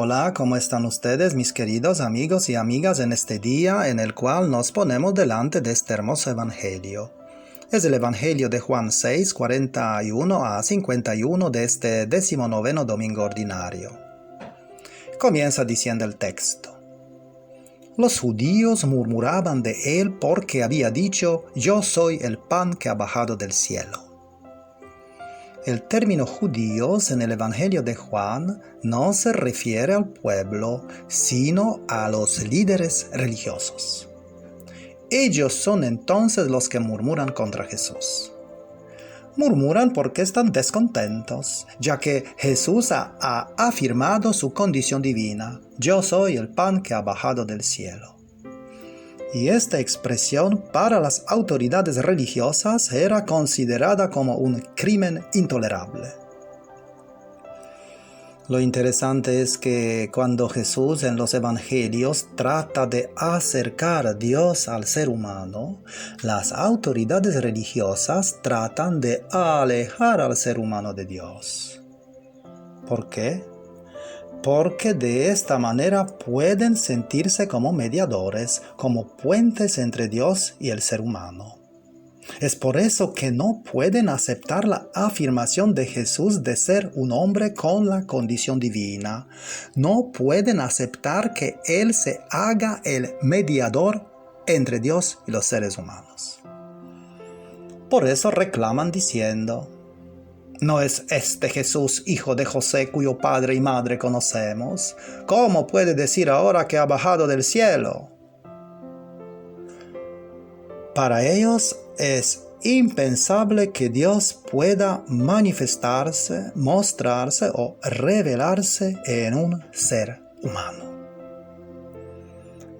Hola, ¿cómo están ustedes, mis queridos amigos y amigas, en este día en el cual nos ponemos delante de este hermoso Evangelio? Es el Evangelio de Juan 6, 41 a 51 de este 19º domingo ordinario. Comienza diciendo el texto. Los judíos murmuraban de él porque había dicho, yo soy el pan que ha bajado del cielo. El término judíos en el Evangelio de Juan no se refiere al pueblo, sino a los líderes religiosos. Ellos son entonces los que murmuran contra Jesús. Murmuran porque están descontentos, ya que Jesús ha afirmado su condición divina. Yo soy el pan que ha bajado del cielo. Y esta expresión para las autoridades religiosas era considerada como un crimen intolerable. Lo interesante es que cuando Jesús en los evangelios trata de acercar a Dios al ser humano, las autoridades religiosas tratan de alejar al ser humano de Dios. ¿Por qué? Porque de esta manera pueden sentirse como mediadores, como puentes entre Dios y el ser humano. Es por eso que no pueden aceptar la afirmación de Jesús de ser un hombre con la condición divina. No pueden aceptar que Él se haga el mediador entre Dios y los seres humanos. Por eso reclaman diciendo, ¿no es este Jesús, hijo de José, cuyo padre y madre conocemos? ¿Cómo puede decir ahora que ha bajado del cielo? Para ellos es impensable que Dios pueda manifestarse, mostrarse o revelarse en un ser humano.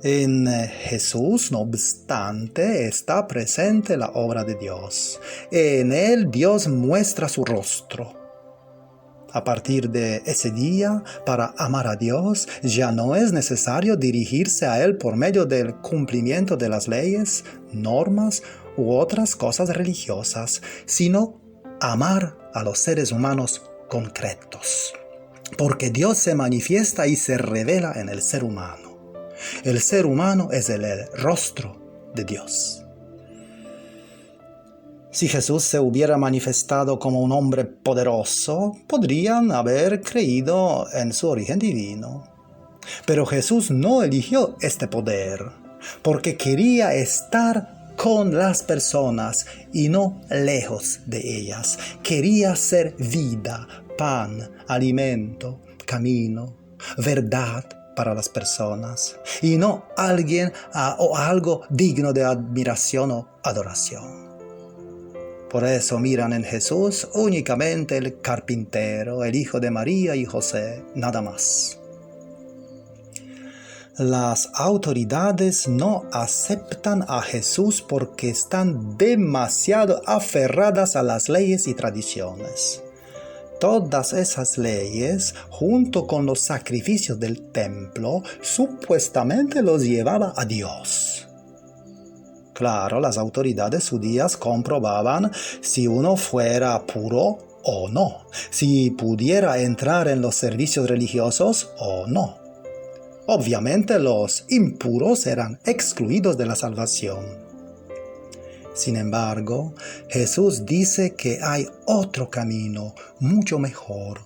En Jesús, no obstante, está presente la obra de Dios. En Él Dios muestra su rostro. A partir de ese día, para amar a Dios, ya no es necesario dirigirse a Él por medio del cumplimiento de las leyes, normas u otras cosas religiosas, sino amar a los seres humanos concretos. Porque Dios se manifiesta y se revela en el ser humano. El ser humano es el rostro de Dios. Si Jesús se hubiera manifestado como un hombre poderoso, podrían haber creído en su origen divino. Pero Jesús no eligió este poder, porque quería estar con las personas y no lejos de ellas. Quería ser vida, pan, alimento, camino, verdad para las personas, y no alguien o algo digno de admiración o adoración. Por eso miran en Jesús únicamente el carpintero, el hijo de María y José, nada más. Las autoridades no aceptan a Jesús porque están demasiado aferradas a las leyes y tradiciones. Todas esas leyes, junto con los sacrificios del templo, supuestamente los llevaba a Dios. Claro, las autoridades judías comprobaban si uno fuera puro o no, si pudiera entrar en los servicios religiosos o no. Obviamente los impuros eran excluidos de la salvación. Sin embargo, Jesús dice que hay otro camino, mucho mejor.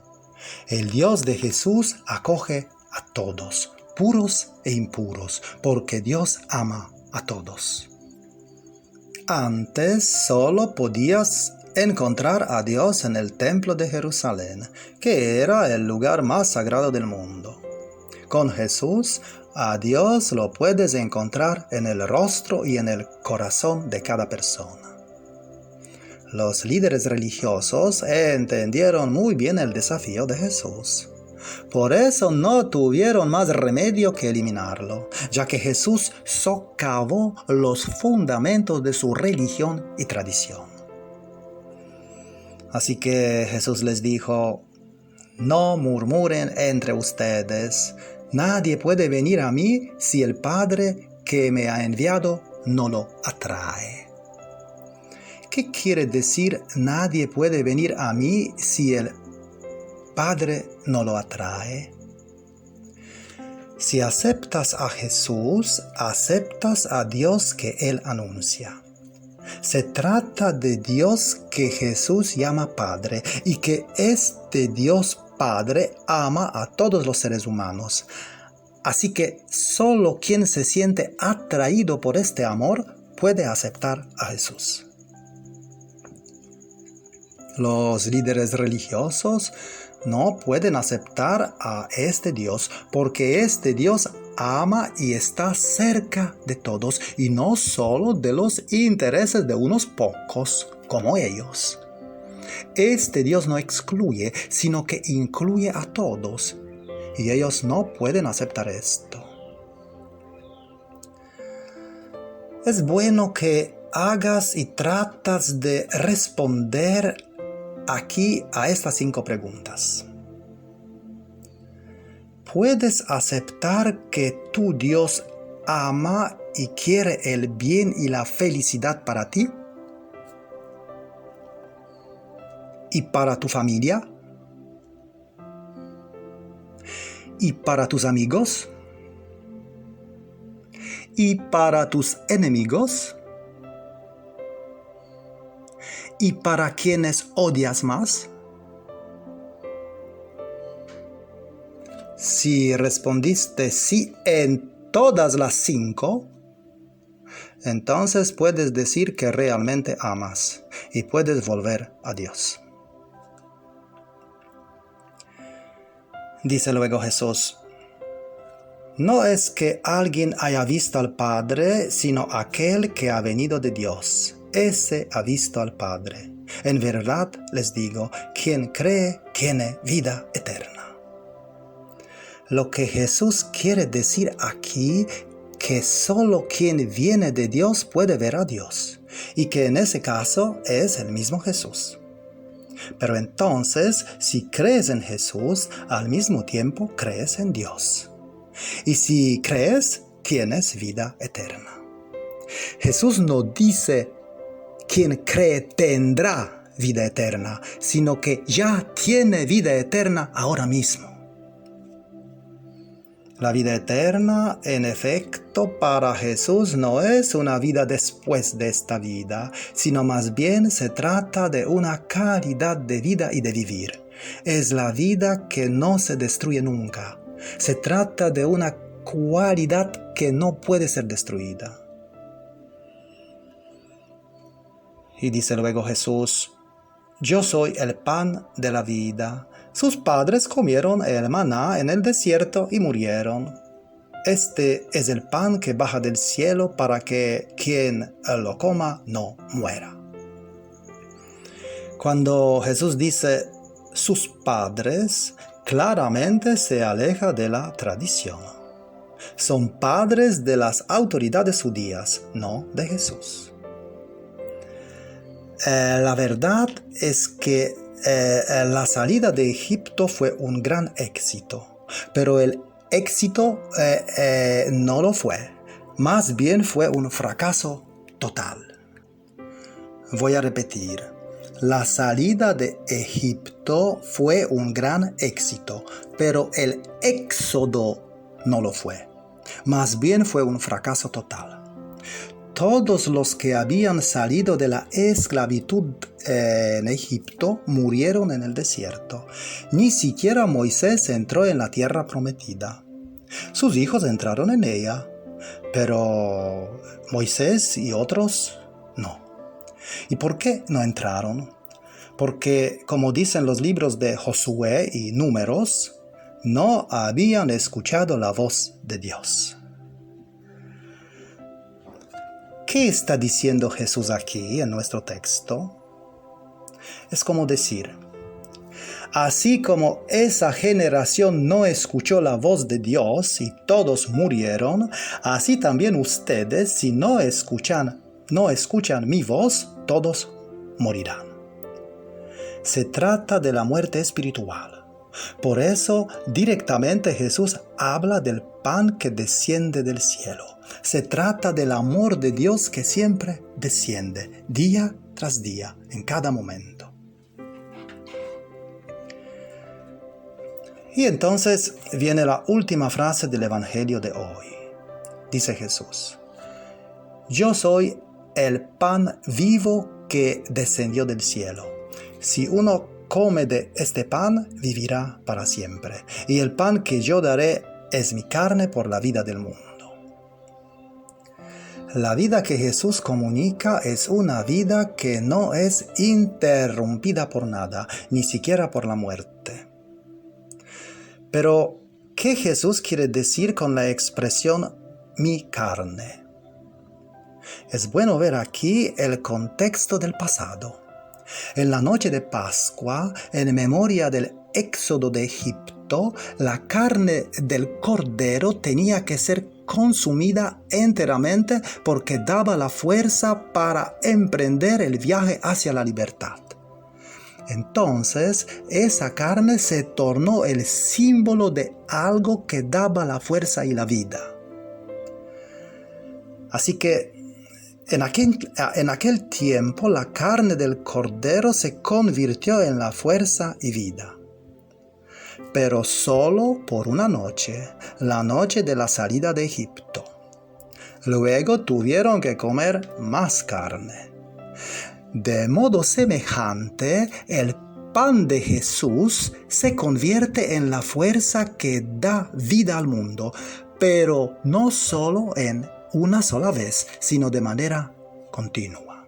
El Dios de Jesús acoge a todos, puros e impuros, porque Dios ama a todos. Antes solo podías encontrar a Dios en el templo de Jerusalén, que era el lugar más sagrado del mundo. Con Jesús, a Dios lo puedes encontrar en el rostro y en el corazón de cada persona. Los líderes religiosos entendieron muy bien el desafío de Jesús. Por eso no tuvieron más remedio que eliminarlo, ya que Jesús socavó los fundamentos de su religión y tradición. Así que Jesús les dijo, no murmuren entre ustedes. Nadie puede venir a mí si el Padre que me ha enviado no lo atrae. ¿Qué quiere decir nadie puede venir a mí si el Padre no lo atrae? Si aceptas a Jesús, aceptas a Dios que Él anuncia. Se trata de Dios que Jesús llama Padre y que este Dios Padre ama a todos los seres humanos. Así que solo quien se siente atraído por este amor puede aceptar a Jesús. Los líderes religiosos no pueden aceptar a este Dios porque este Dios ama y está cerca de todos y no solo de los intereses de unos pocos como ellos. Este Dios no excluye, sino que incluye a todos y ellos no pueden aceptar esto. Es bueno que hagas y tratas de responder aquí a estas 5 preguntas. ¿Puedes aceptar que tu Dios ama y quiere el bien y la felicidad para ti? ¿Y para tu familia? ¿Y para tus amigos? ¿Y para tus enemigos? ¿Y para quienes odias más? Si respondiste sí en todas las 5, entonces puedes decir que realmente amas y puedes volver a Dios. Dice luego Jesús: no es que alguien haya visto al Padre, sino aquel que ha venido de Dios. Ese ha visto al Padre. En verdad les digo, quien cree tiene vida eterna. Lo que Jesús quiere decir aquí, que solo quien viene de Dios puede ver a Dios, y que en ese caso es el mismo Jesús. Pero entonces, si crees en Jesús, al mismo tiempo crees en Dios. Y si crees, tienes vida eterna. Jesús no dice, quien cree tendrá vida eterna, sino que ya tiene vida eterna ahora mismo. La vida eterna, en efecto, para Jesús no es una vida después de esta vida, sino más bien se trata de una calidad de vida y de vivir. Es la vida que no se destruye nunca. Se trata de una cualidad que no puede ser destruida. Y dice luego Jesús: yo soy el pan de la vida. Sus padres comieron el maná en el desierto y murieron. Este es el pan que baja del cielo para que quien lo coma no muera. Cuando Jesús dice sus padres, claramente se aleja de la tradición. Son padres de las autoridades judías, no de Jesús. La verdad es que la salida de Egipto fue un gran éxito, pero el éxito no lo fue, más bien fue un fracaso total. Voy a repetir, la salida de Egipto fue un gran éxito, pero el éxodo no lo fue, más bien fue un fracaso total. Todos los que habían salido de la esclavitud en Egipto murieron en el desierto. Ni siquiera Moisés entró en la tierra prometida. Sus hijos entraron en ella, pero Moisés y otros no. ¿Y por qué no entraron? Porque, como dicen los libros de Josué y Números, no habían escuchado la voz de Dios. ¿Qué está diciendo Jesús aquí en nuestro texto? Es como decir, así como esa generación no escuchó la voz de Dios y todos murieron, así también ustedes, si no escuchan mi voz, todos morirán. Se trata de la muerte espiritual. Por eso, directamente Jesús habla del pan que desciende del cielo. Se trata del amor de Dios que siempre desciende, día tras día, en cada momento. Y entonces viene la última frase del Evangelio de hoy. Dice Jesús: yo soy el pan vivo que descendió del cielo. Si uno come de este pan, vivirá para siempre. Y el pan que yo daré es mi carne por la vida del mundo. La vida que Jesús comunica es una vida que no es interrumpida por nada, ni siquiera por la muerte. Pero, ¿qué Jesús quiere decir con la expresión mi carne? Es bueno ver aquí el contexto del pasado. En la noche de Pascua, en memoria del éxodo de Egipto, la carne del cordero tenía que ser consumida enteramente porque daba la fuerza para emprender el viaje hacia la libertad. Entonces, esa carne se tornó el símbolo de algo que daba la fuerza y la vida. Así que, en aquel tiempo, la carne del cordero se convirtió en la fuerza y vida. Pero solo por una noche, la noche de la salida de Egipto. Luego tuvieron que comer más carne. De modo semejante, el pan de Jesús se convierte en la fuerza que da vida al mundo, pero no solo en una sola vez, sino de manera continua.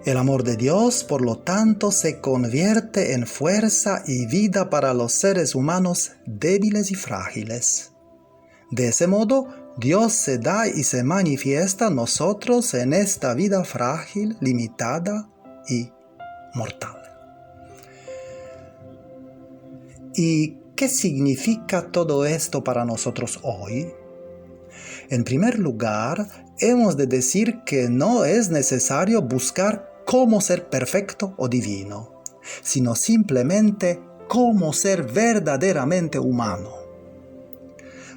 El amor de Dios, por lo tanto, se convierte en fuerza y vida para los seres humanos débiles y frágiles. De ese modo, Dios se da y se manifiesta a nosotros en esta vida frágil, limitada y mortal. ¿Y qué significa todo esto para nosotros hoy? En primer lugar, hemos de decir que no es necesario buscar cómo ser perfecto o divino, sino simplemente cómo ser verdaderamente humano.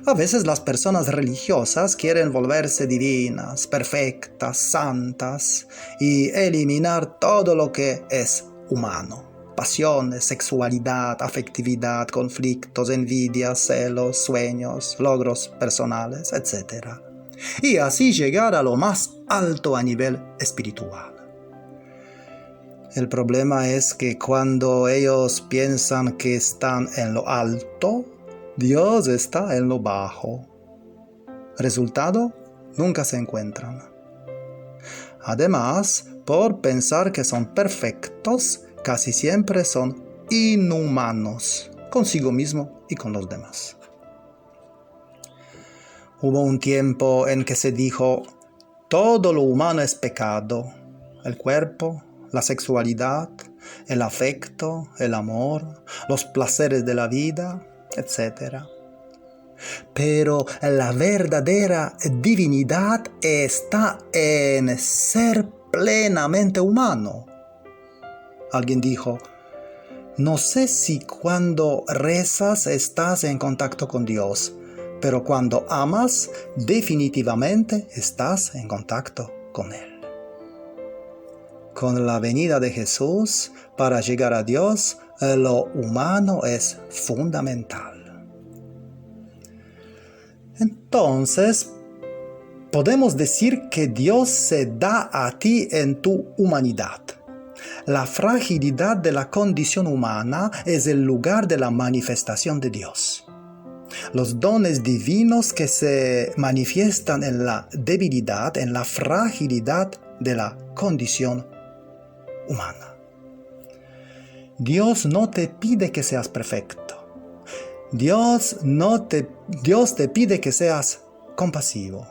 A veces las personas religiosas quieren volverse divinas, perfectas, santas y eliminar todo lo que es humano. Pasiones, sexualidad, afectividad, conflictos, envidias, celos, sueños, logros personales, etc. Y así llegar a lo más alto a nivel espiritual. El problema es que cuando ellos piensan que están en lo alto, Dios está en lo bajo. Resultado, nunca se encuentran. Además, por pensar que son perfectos, casi siempre son inhumanos consigo mismo y con los demás. Hubo un tiempo en que se dijo: todo lo humano es pecado, el cuerpo, la sexualidad, el afecto, el amor, los placeres de la vida, etc. Pero la verdadera divinidad está en ser plenamente humano. Alguien dijo: no sé si cuando rezas estás en contacto con Dios, pero cuando amas, definitivamente estás en contacto con Él. Con la venida de Jesús, para llegar a Dios, lo humano es fundamental. Entonces, podemos decir que Dios se da a ti en tu humanidad. La fragilidad de la condición humana es el lugar de la manifestación de Dios. Los dones divinos que se manifiestan en la debilidad, en la fragilidad de la condición humana. Dios no te pide que seas perfecto. Dios te pide que seas compasivo.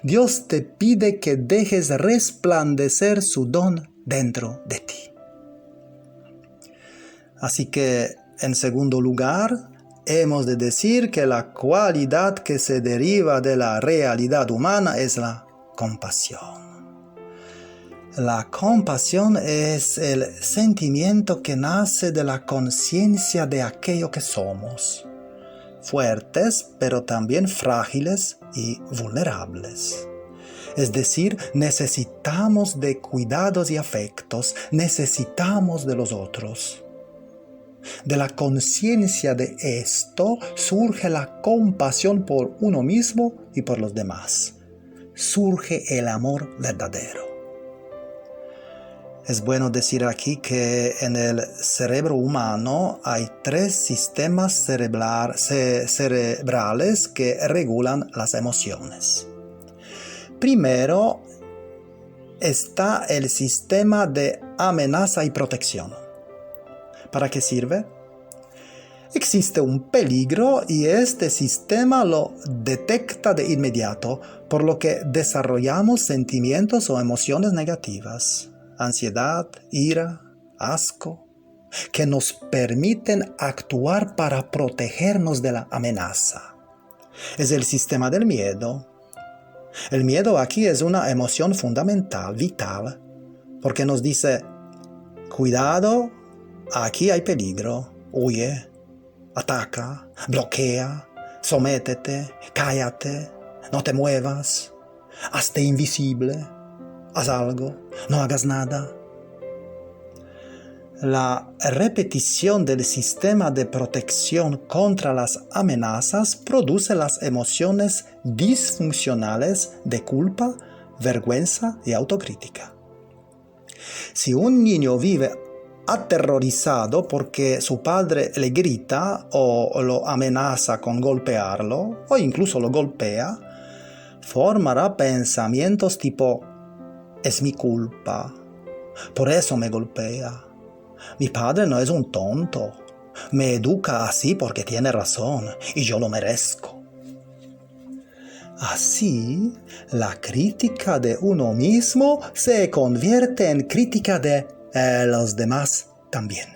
Dios te pide que dejes resplandecer su don dentro de ti. Así que, en segundo lugar, hemos de decir que la cualidad que se deriva de la realidad humana es la compasión. La compasión es el sentimiento que nace de la conciencia de aquello que somos, fuertes pero también frágiles y vulnerables. Es decir, necesitamos de cuidados y afectos, necesitamos de los otros. De la conciencia de esto surge la compasión por uno mismo y por los demás. Surge el amor verdadero. Es bueno decir aquí que en el cerebro humano hay 3 sistemas cerebrales que regulan las emociones. Primero está el sistema de amenaza y protección. ¿Para qué sirve? Existe un peligro y este sistema lo detecta de inmediato, por lo que desarrollamos sentimientos o emociones negativas, ansiedad, ira, asco, que nos permiten actuar para protegernos de la amenaza. Es el sistema del miedo. El miedo aquí es una emoción fundamental, vital, porque nos dice, cuidado, aquí hay peligro, huye, ataca, bloquea, sométete, cállate, no te muevas, hazte invisible, haz algo, no hagas nada. La repetición del sistema de protección contra las amenazas produce las emociones disfuncionales de culpa, vergüenza y autocrítica. Si un niño vive aterrorizado porque su padre le grita o lo amenaza con golpearlo o incluso lo golpea, formará pensamientos tipo, es mi culpa, por eso me golpea. Mi padre no es un tonto, me educa así porque tiene razón y yo lo merezco. Así, la crítica de uno mismo se convierte en crítica de los demás también.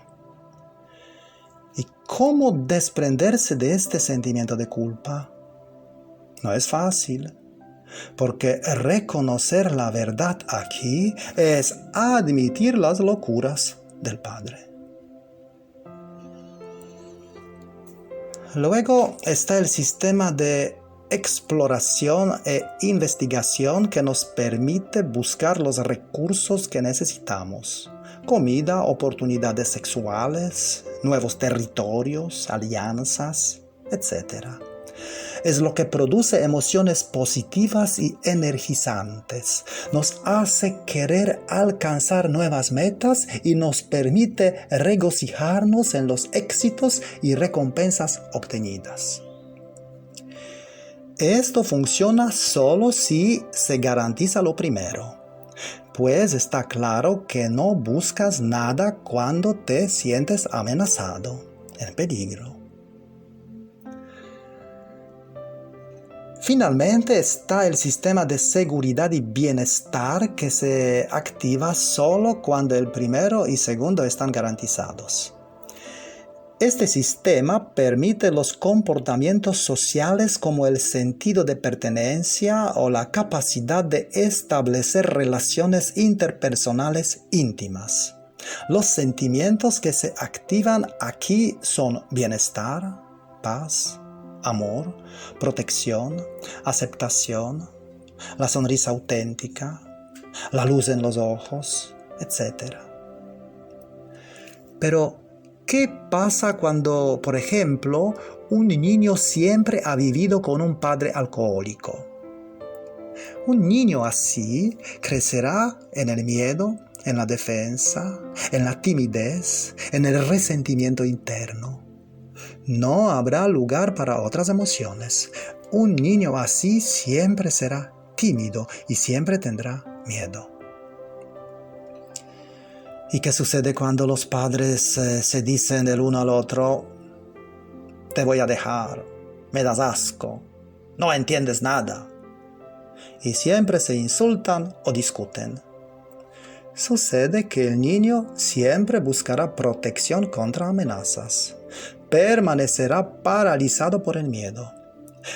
¿Y cómo desprenderse de este sentimiento de culpa? No es fácil, porque reconocer la verdad aquí es admitir las locuras del padre. Luego está el sistema de exploración e investigación que nos permite buscar los recursos que necesitamos. Comida, oportunidades sexuales, nuevos territorios, alianzas, etc. Es lo que produce emociones positivas y energizantes. Nos hace querer alcanzar nuevas metas y nos permite regocijarnos en los éxitos y recompensas obtenidas. Esto funciona solo si se garantiza lo primero, pues está claro que no buscas nada cuando te sientes amenazado, en peligro. Finalmente está el sistema de seguridad y bienestar que se activa solo cuando el primero y segundo están garantizados. Este sistema permite los comportamientos sociales como el sentido de pertenencia o la capacidad de establecer relaciones interpersonales íntimas. Los sentimientos que se activan aquí son bienestar, paz, amor, protección, aceptación, la sonrisa auténtica, la luz en los ojos, etc. Pero, ¿qué pasa cuando, por ejemplo, un niño siempre ha vivido con un padre alcohólico? Un niño así crecerá en el miedo, en la defensa, en la timidez, en el resentimiento interno. No habrá lugar para otras emociones. Un niño así siempre será tímido y siempre tendrá miedo. ¿Y qué sucede cuando los padres se dicen el uno al otro, te voy a dejar, me das asco, no entiendes nada? Y siempre se insultan o discuten. Sucede que el niño siempre buscará protección contra amenazas. Permanecerá paralizado por el miedo.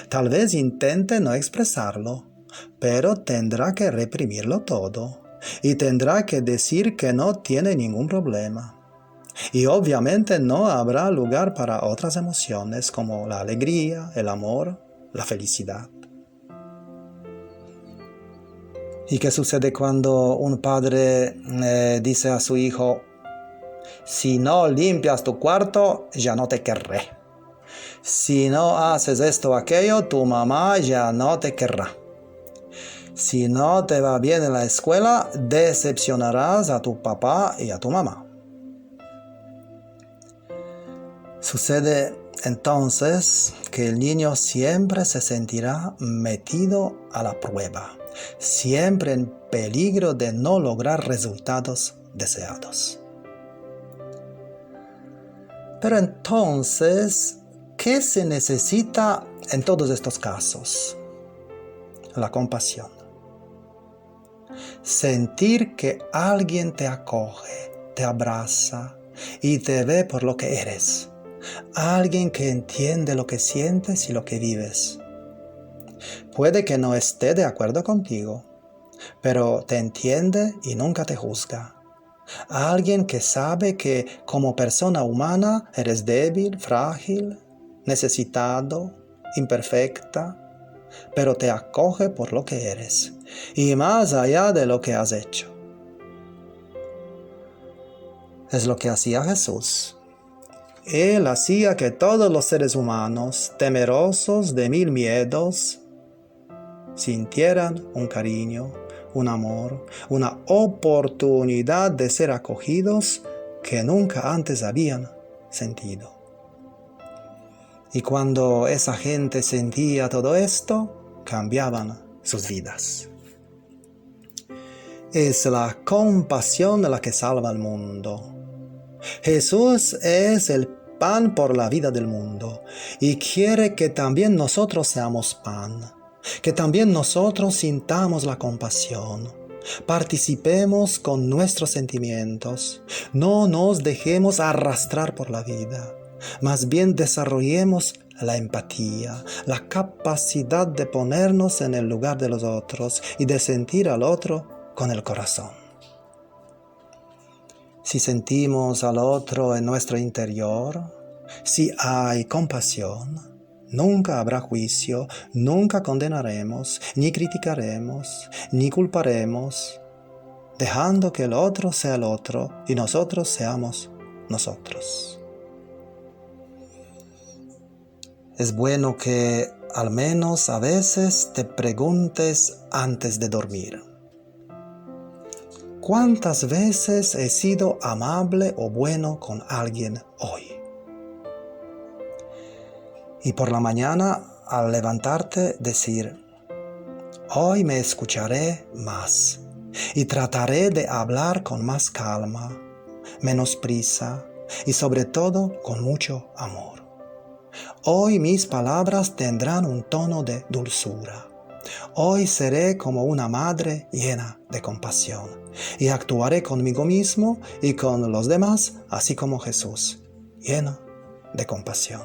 Tal vez intente no expresarlo, pero tendrá que reprimirlo todo. Y tendrá que decir que no tiene ningún problema. Y obviamente no habrá lugar para otras emociones como la alegría, el amor, la felicidad. ¿Y qué sucede cuando un padre dice a su hijo, Si no limpias tu cuarto, ya no te querré. Si no haces esto o aquello, tu mamá ya no te querrá. Si no te va bien en la escuela, decepcionarás a tu papá y a tu mamá. Sucede entonces que el niño siempre se sentirá metido a la prueba, siempre en peligro de no lograr resultados deseados. Pero entonces, ¿qué se necesita en todos estos casos? La compasión. Sentir que alguien te acoge, te abraza y te ve por lo que eres. Alguien que entiende lo que sientes y lo que vives. Puede que no esté de acuerdo contigo, pero te entiende y nunca te juzga. Alguien que sabe que como persona humana eres débil, frágil, necesitado, imperfecta, pero te acoge por lo que eres y más allá de lo que has hecho. Es lo que hacía Jesús. Él hacía que todos los seres humanos, temerosos de mil miedos, sintieran un cariño, un amor, una oportunidad de ser acogidos que nunca antes habían sentido. Y cuando esa gente sentía todo esto, cambiaban sus vidas. Es la compasión la que salva al mundo. Jesús es el pan por la vida del mundo y quiere que también nosotros seamos pan, que también nosotros sintamos la compasión, participemos con nuestros sentimientos, no nos dejemos arrastrar por la vida, más bien desarrollemos la empatía, la capacidad de ponernos en el lugar de los otros y de sentir al otro con el corazón. Si sentimos al otro en nuestro interior, si hay compasión, nunca habrá juicio, nunca condenaremos, ni criticaremos, ni culparemos, dejando que el otro sea el otro y nosotros seamos nosotros. Es bueno que al menos a veces te preguntes antes de dormir: ¿cuántas veces he sido amable o bueno con alguien hoy? Y por la mañana, al levantarte, decir: hoy me escucharé más y trataré de hablar con más calma, menos prisa y sobre todo con mucho amor. Hoy mis palabras tendrán un tono de dulzura. Hoy seré como una madre llena de compasión y actuaré conmigo mismo y con los demás, así como Jesús, lleno de compasión.